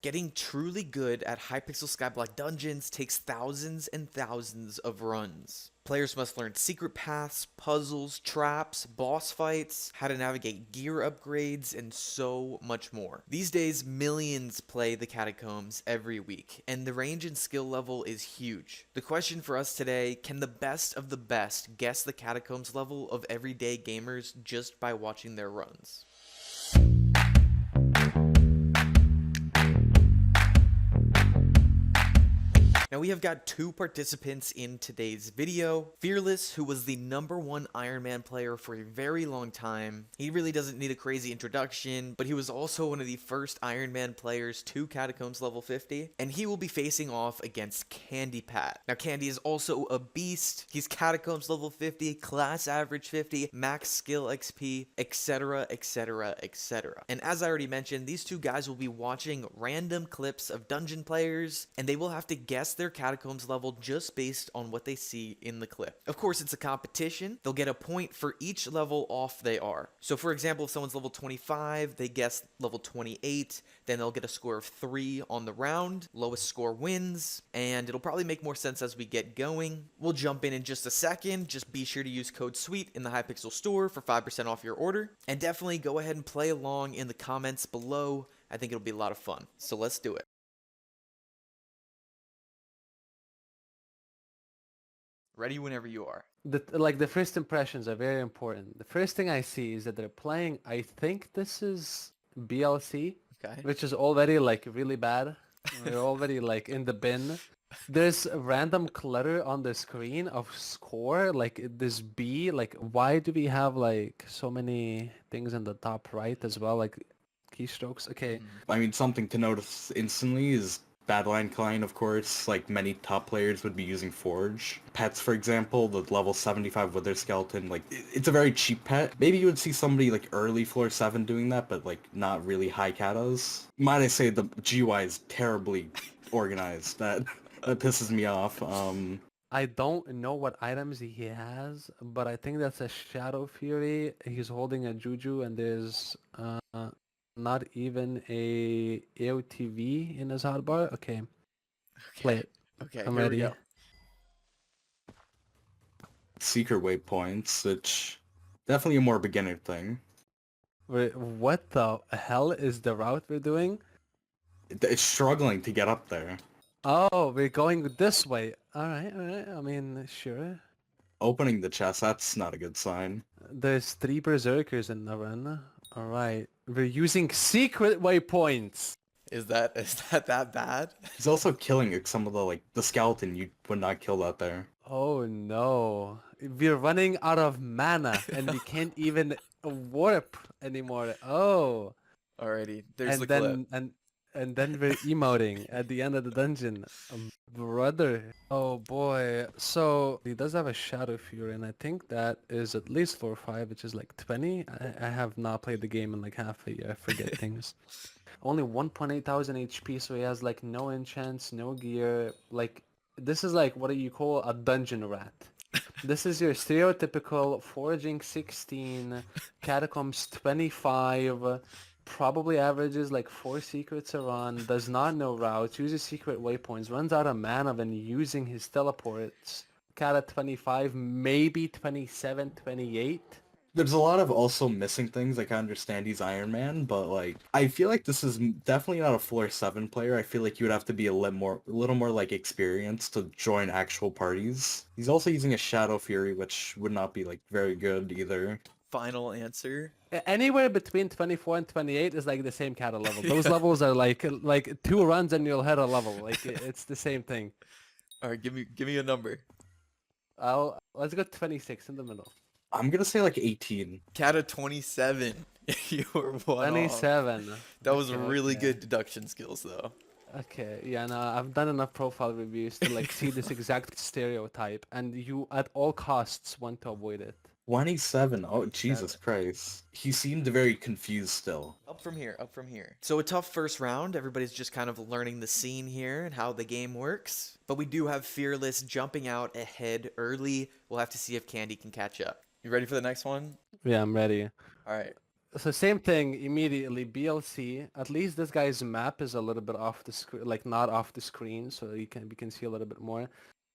Getting truly good at Hypixel Skyblock dungeons takes thousands and thousands of runs. Players must learn secret paths, puzzles, traps, boss fights, how to navigate gear upgrades, and so much more. These days, millions play the catacombs every week, and the range and skill level is huge. The question for us today, can the best of the best guess the catacombs level of everyday gamers just by watching their runs? Now we have got two participants in today's video. Fearless, who was the #1 Iron Man player for a very long time. He really doesn't need a crazy introduction, but he was also one of the first Iron Man players to Catacombs level 50, and he will be facing off against CandyPat. Now Candy is also a beast. He's Catacombs level 50, class average 50, max skill XP, etc, etc, etc. And as I already mentioned, these two guys will be watching random clips of dungeon players, and they will have to guess their catacombs level just based on what they see in the clip. Of course, it's a competition. They'll get a point for each level off they are. So for example, if someone's level 25, they guess level 28, then they'll get a score of 3 on the round. Lowest score wins, and it'll probably make more sense as we get going. We'll jump in just a second. Just be sure to use code SWEET in the Hypixel store for 5% off your order. And definitely go ahead and play along in the comments below. I think it'll be a lot of fun. So let's do it. Ready whenever you are. The first impressions are very important. The first thing I see is that they're playing, I think this is BLC, Okay. which is already like really bad. We're already like in the bin. There's a random clutter on the screen of score, like this B, like why do we have like so many things in the top right as well, like keystrokes? Okay. I mean, something to notice instantly is Badline Klein, of course, like many top players would be using Forge. Pets, for example, the level 75 Wither Skeleton, like, it's a very cheap pet. Maybe you would see somebody like early floor 7 doing that, but like not really high catas. Might I say the GUI is terribly organized. That pisses me off. I don't know what items he has, but I think that's a Shadow Fury. He's holding a Juju, and there's not even a AOTV in his hotbar. Okay, play it. Okay, I'm here ready. we go. Secret waypoints, which definitely a more beginner thing. Wait, what the hell is the route we're doing? It's struggling to get up there. Oh, we're going this way. All right, all right. I mean, sure. Opening the chest, that's not a good sign. There's 3 berserkers in the run. All right, we're using secret waypoints. Is that that bad? He's also killing some of the skeleton. You would not kill that there. Oh no, we're running out of mana and we can't even warp anymore. Oh, Alrighty, there's and the then clip. and then we're emoting at the end of the dungeon. Brother. Oh boy. So he does have a Shadow Fury, and I think that is at least floor 5, which is like 20. I have not played the game in like half a year. I forget things. Only 1.8 thousand HP, so he has like no enchants, no gear. Like this is like what do you call a dungeon rat? This is your stereotypical foraging 16, catacombs 25, probably averages like 4 secrets a run, does not know routes, uses secret waypoints, runs out of mana when using his teleports. Cata 25, maybe 27, 28. There's a lot of also missing things. Like, I understand he's Iron Man, but like I feel like this is definitely not a floor 7 player. I feel like you would have to be a little more like experienced to join actual parties. He's also using a Shadow Fury, which would not be like very good either. Final answer. Anywhere between 24 and 28 is like the same Cata level. Those levels are like 2 runs and you'll hit a level. Like it's the same thing. All right, give me a number. Let's go 26 in the middle. I'm gonna say like 18. Cata 27. You were one off. 27. That was Okay, really okay. good deduction skills, though. Okay, yeah, no, I've done enough profile reviews to like see this exact stereotype, and you at all costs want to avoid it. 27. Oh, Jesus Christ. He seemed very confused still. Up from here, up from here. So a tough first round. Everybody's just kind of learning the scene here and how the game works. But we do have Fearless jumping out ahead early. We'll have to see if Candy can catch up. You ready for the next one? Yeah, I'm ready. All right. So same thing immediately. BLC. At least this guy's map is a little bit off the screen, like not off the screen, so we can see a little bit more.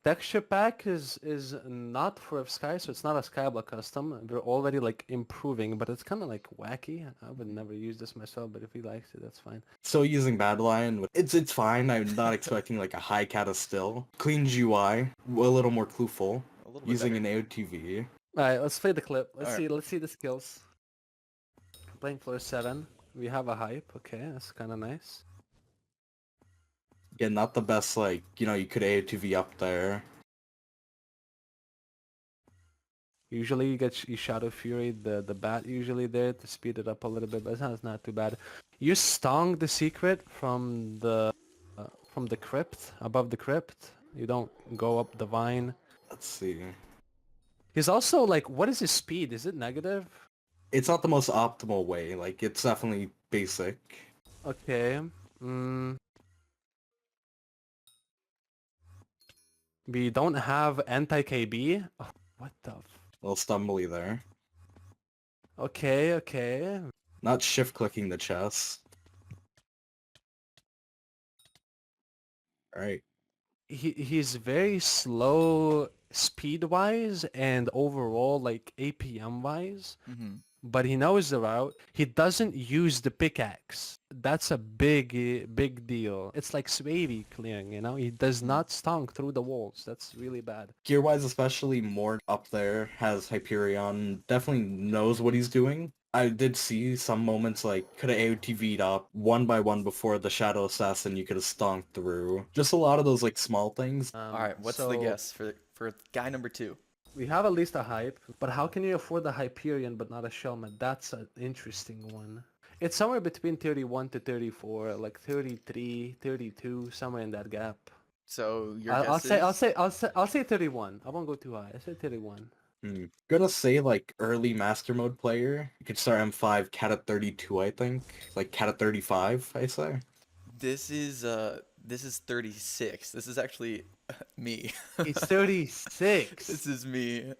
Texture pack is not for Sky, so it's not a Skyblock custom. We're already like improving, but it's kind of like wacky. I would never use this myself, but if he likes it, that's fine. Still using Badlion. It's fine. I'm not expecting like a high Cata still. Clean GUI, a little more clueful. A little bit Using better. an AOTV. All right, let's play the clip. Let's Alright. see. Let's see the skills. Playing floor 7. We have a hype. Okay, that's kind of nice. Yeah, not the best, like, you know, you could AOTV up there. Usually you Shadow Fury the bat usually there to speed it up a little bit, but it's not too bad. You stung the secret from the crypt, above the crypt. You don't go up the vine. Let's see. He's also like, what is his speed? Is it negative? It's not the most optimal way. Like, it's definitely basic. Okay. Mm. We don't have anti-KB. Oh, what the? A little stumbly there. Okay, okay. Not shift clicking the chest. Alright. He's very slow speed-wise and overall like APM-wise. Mm-hmm. But he knows the route. He doesn't use the pickaxe. That's a big deal. It's like Swavey clearing, you know? He does not stunk through the walls. That's really bad. Gear-wise especially, more up there has Hyperion. Definitely knows what he's doing. I did see some moments like could have AOTV'd up one by one before the Shadow Assassin you could have stonked through. Just a lot of those like small things. Alright, what's the So guess for guy number 2? we have at least a hype, but how can you afford the Hyperion but not a Shellman? That's an interesting one. It's somewhere between 31 to 34, like 33, 32, somewhere in that gap. So your I'll guess I'll say 31. I won't go too high. I say 31. Gonna say like early Master Mode player. You could start M5 Cata 32, I think. Like Cata 35, I say. This is 36. This is actually me. He's 36. This is me.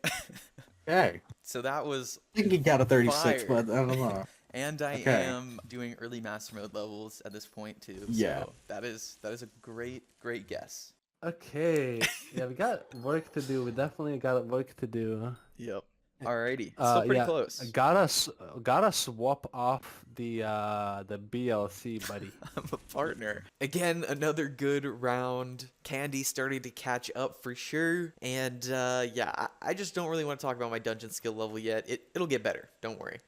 Okay. So that was Thinking Cata 36, fire. but I don't know. And I Okay. am doing early master mode levels at this point too. Yeah. So that is a great guess. Okay. Yeah, we got work to do. We definitely got work to do. Yep. Alrighty. Still pretty Yeah, close. gotta swap off the BLC, buddy. I'm a partner. Again, another good round. Candy starting to catch up for sure. And yeah, I just don't really want to talk about my dungeon skill level yet. It'll get better. Don't worry.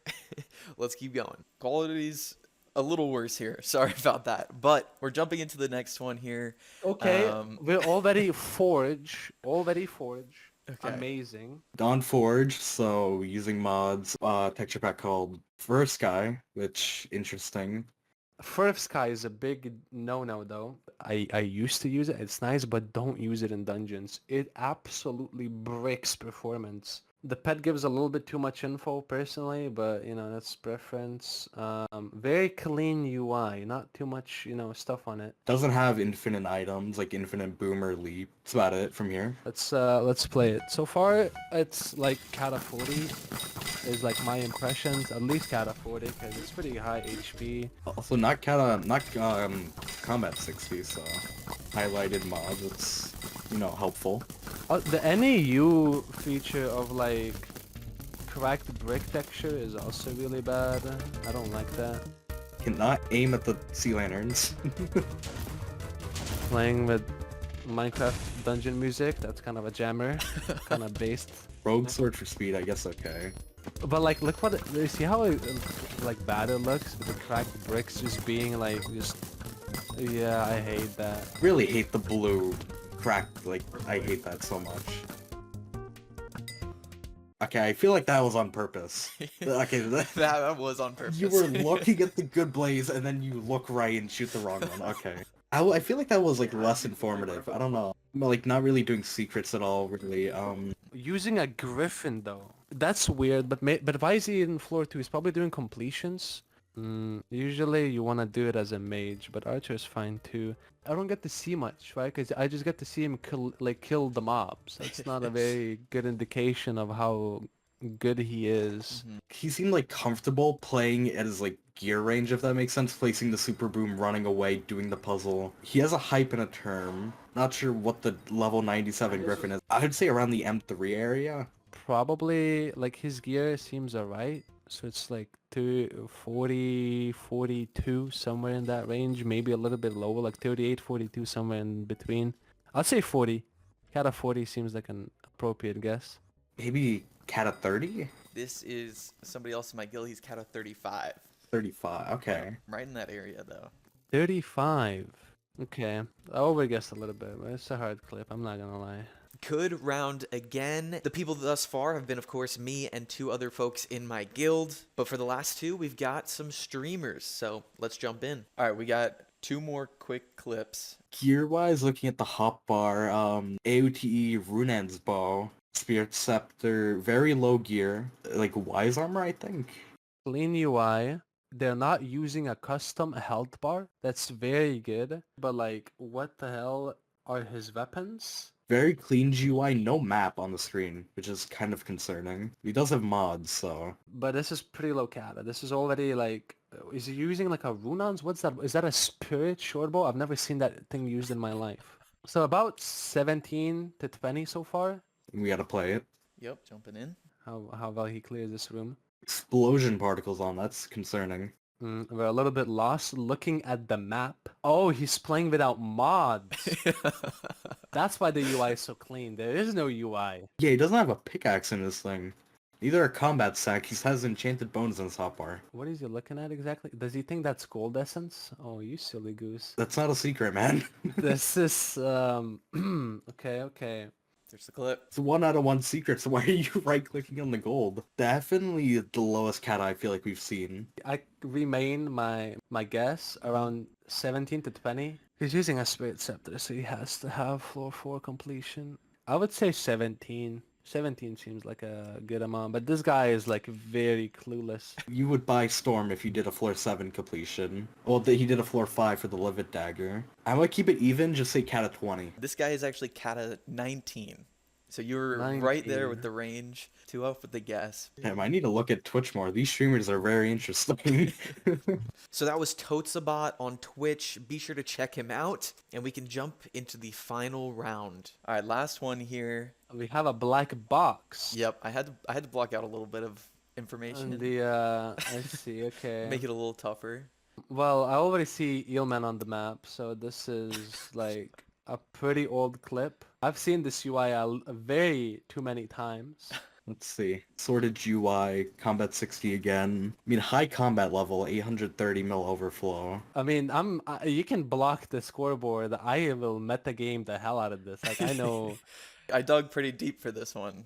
Let's keep going. Quality's a little worse here. Sorry about that. But we're jumping into the next one here. Okay, we're already forge. Okay. Amazing. Dawn Forge, so using mods, texture pack called Fur Sky, which interesting. First Sky is a big no-no though. I used to use it. It's nice, but don't use it in dungeons. It absolutely bricks performance. The pet gives a little bit too much info personally, but you know, that's preference. Very clean UI, not too much, you know, stuff on it. Doesn't have infinite items, like infinite boom or leap. That's about it from here. Let's play it. So far, it's like Cata 40 is like my impressions. At least Cata 40 because it's pretty high HP. Also, not combat 60, so highlighted mods. It's, you know, helpful. The NAU feature of like cracked brick texture is also really bad. I don't like that. Cannot aim at the sea lanterns. Playing with Minecraft dungeon music, that's kind of a jammer, kind of based. Rogue sword for speed, I guess okay. But like, look what you see how like bad it looks with the cracked bricks just being like just. Yeah, I hate that. Really hate the blue cracked, like, I hate that so much. Okay, I feel like that was on purpose. Okay, that was on purpose. you were looking at the good blaze and then you look right and shoot the wrong one. Okay. I feel like that was like less informative. I don't know. Like not really doing secrets at all, really. Using a griffin though, that's weird. But why is he in floor 2? He's probably doing completions. Usually you want to do it as a mage, but archer is fine too. I don't get to see much, right? Because I just get to see him kill the mobs. That's not a very good indication of how good he is. He seemed like comfortable playing at his like gear range, if that makes sense, placing the super boom, running away, doing the puzzle. He has a hype and a term. Not sure what the level 97 Griffin is. I'd say around the M3 area. Probably like his gear seems alright. So it's like 40, 42, somewhere in that range. Maybe a little bit lower, like 38, 42, somewhere in between. I'd say 40. Cata 40 seems like an appropriate guess. Maybe Cata 30? This is somebody else in my guild. He's Cata 35. 35, okay. Right in that area, though. 35. Okay. I overguessed a little bit, but it's a hard clip. I'm not gonna lie. Good round again. The people thus far have been, of course, me and 2 other folks in my guild. But for the last 2, we've got some streamers. So let's jump in. All right, we got 2 more quick clips. Gear-wise, looking at the hotbar, AOTE, Runan's bow, Spirit Scepter, very low gear, like Wise Armor, I think. Clean UI. They're not using a custom health bar. That's very good. But like, what the hell are his weapons? Very clean GUI, no map on the screen, which is kind of concerning. He does have mods, so... But this is pretty low Cata. This is already like... Is he using like a Runans? What's that? Is that a Spirit shortbow? I've never seen that thing used in my life. So about 17 to 20 so far. We gotta play it. Yep, jumping in. How well he clears this room. Explosion particles on, that's concerning. We're a little bit lost looking at the map. Oh, he's playing without mods. That's why the UI is so clean. There is no UI. Yeah, he doesn't have a pickaxe in this thing. Neither a combat sack, he has enchanted bones in his hotbar. What is he looking at exactly? Does he think that's gold essence? Oh, you silly goose. That's not a secret, man. This is, okay. There's the clip. It's 1 out of 1 secret, so why are you right-clicking on the gold? Definitely the lowest Cata I feel like we've seen. I remain my guess around 17 to 20. He's using a Spirit Scepter, so he has to have floor 4 completion. I would say 17. 17 seems like a good amount, but this guy is like very clueless. You would buy Storm if you did a floor 7 completion. Well, he did a floor 5 for the Livid Dagger. I might keep it even, just say Cata 20. This guy is actually Cata 19. So you're 19. right there with the range. 2 off with the guess. Damn, I need to look at Twitch more. These streamers are very interesting. So that was Totsabot on Twitch. Be sure to check him out. And we can jump into the final round. All right, last one here. We have a black box. Yep, I had to block out a little bit of information. And the, I see, okay. Make it a little tougher. Well, I already see Eelman on the map, so this is like a pretty old clip. I've seen this UI very too many times. Let's see. Sorted UI, combat 60 again. I mean, high combat level, 830 mil overflow. I mean, you can block the scoreboard. I will metagame the hell out of this. Like, I know. I dug pretty deep for this one.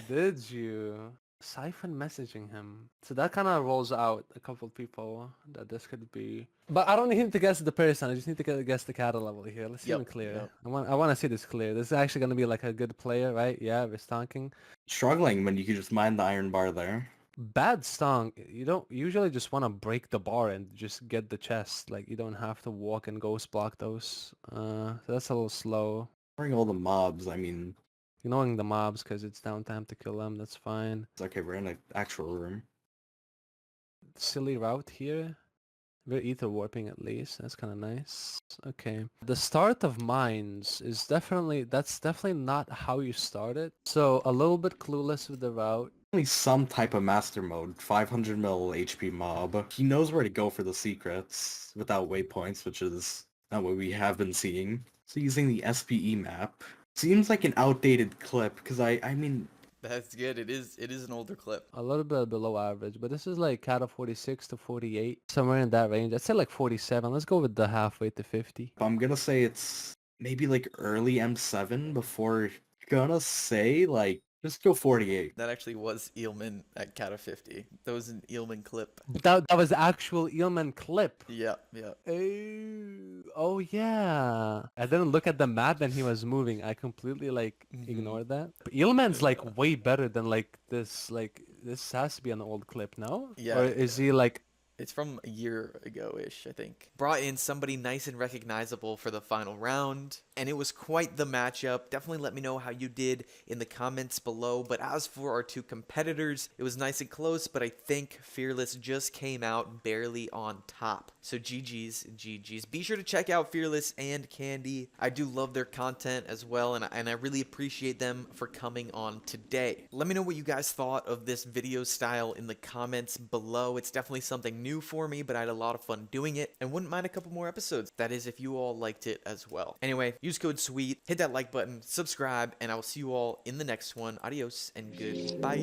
Did you? Siphon messaging him. So that kind of rolls out a couple people that this could be. But I don't need to guess the person. I just need to guess the Cata level here. Let's see him clear. Yep. I want to see this clear. This is actually going to be like a good player, right? Yeah, we're stonking. Struggling when you could just mine the iron bar there. Bad stonk. You don't usually just want to break the bar and just get the chest. Like, you don't have to walk and ghost block those. So that's a little slow. Ignoring all the mobs, I mean... Ignoring the mobs because it's downtime to kill them. That's fine. It's okay, we're in an actual room. Silly route here. We're ether warping at least. That's kind of nice. Okay. The start of mines is that's definitely not how you start it. So a little bit clueless with the route. Only some type of master mode, 500 mil HP mob. He knows where to go for the secrets without waypoints, which is not what we have been seeing. So using the SPE map. Seems like an outdated clip, because I mean... That's good. It is an older clip. A little bit below average, but this is like Cata 46 to 48. Somewhere in that range. I'd say like 47. Let's go with the halfway to 50. I'm gonna say it's maybe like early M7 before... Gonna say like... Just go 48. That actually was Eelman at Cata 50. That was an Eelman clip. That was actual Eelman clip. Yeah. Oh yeah. I didn't look at the map and he was moving. I completely like ignored that. But Eelman's like way better than like this. Like this has to be an old clip, no? Yeah. Or is he like It's from a year ago-ish, I think. Brought in somebody nice and recognizable for the final round, and it was quite the matchup. Definitely let me know how you did in the comments below. But as for our two competitors, it was nice and close, but I think Fearless just came out barely on top. So GG's. Be sure to check out Fearless and Candy. I do love their content as well, and I really appreciate them for coming on today. Let me know what you guys thought of this video style in the comments below. It's definitely something new for me, but I had a lot of fun doing it and wouldn't mind a couple more episodes. That is if you all liked it as well. Anyway, use code SWEET, hit that like button, subscribe, and I will see you all in the next one. Adios and goodbye.